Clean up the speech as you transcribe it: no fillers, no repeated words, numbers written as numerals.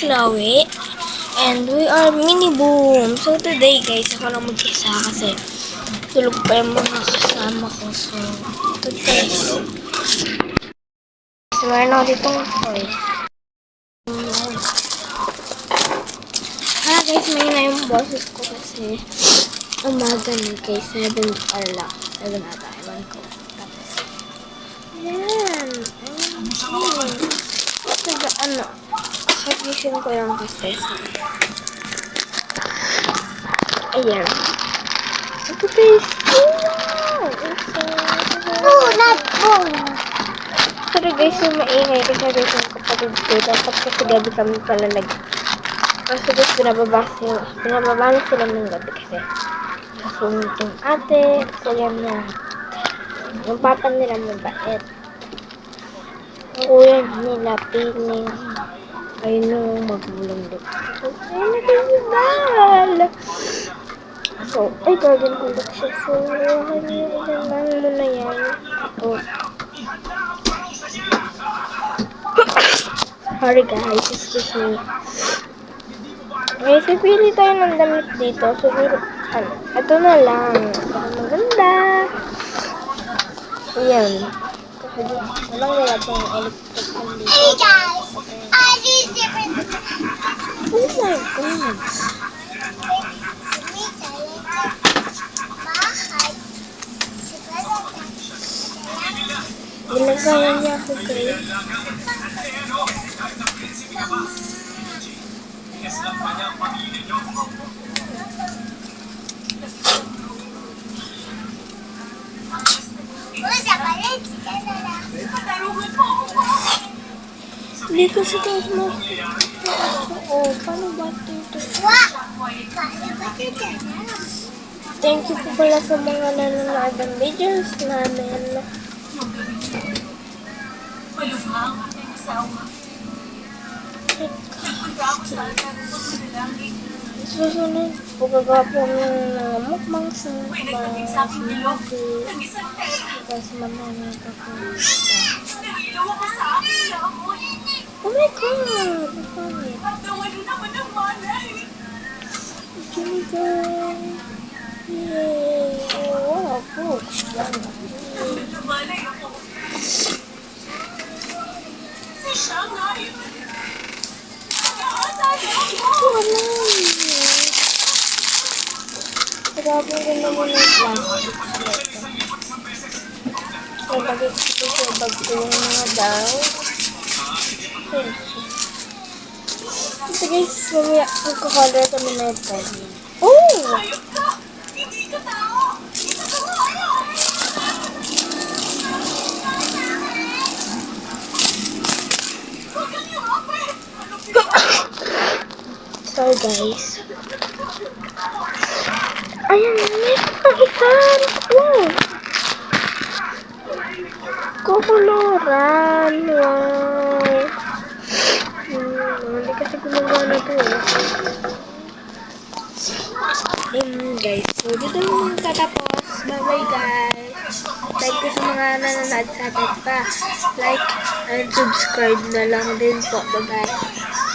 Chloe. And we are Mini Boom. So today guys, ako lang mag-isa kasi tulog pa yung mga kasama ko. So, ito guys. So, meron ako ditong toy. Guys, may na yung boses ko kasi umaga na guys. 7 or lang. 7 ata. Ewan ko. Tapos, yan. Sabihin ko lang kasi. Ayan. Ito guys. Pero guys, yung maingay kasi guys yung kapatid ko. Dapat kasi gabi kami pala kasi guys, binababa na sila ng gabi kasi nasusunod yung ate. So yan na. Yung papa nila mabait. Ang kuya nila piling. Ay nung magulang dito. Ay nakasibal. So, ay garden ko lang siya. So, kanya mo na yan. Oh. Sorry guys, excuse me. May pipili tayo ng damit dito. Siguro, ito na lang. Maganda. Ayan. Kasi walang wala pang electric fan dito. Hey guys! Oh my God. Ginagawa niya ako guys. Hindi kasi guys mo. Oh, paano ba ito? Thank you po pala sa mga nanonood ng videos namin. Susunod, pagkagawa po ng mukbang sa mga sinabi. Tapos mamaya ito po. Oh my God! Ang pangit. Yay! Oh, wow, books. Grabe rin naman yung plastic. So, bagay ko sa bag ko yung mga daw. Ito guys, mamaya magkakolor kami na ito. Oh! So guys. Ayan, may kapagitan. Wow! Kukuluran. Wow! Hindi kasi gumagana to eh. Guys, so dito naman tatapos. Bye-bye guys. Like ko sa mga nanonood sa atin pa. Like and subscribe na lang din po. Bye-bye.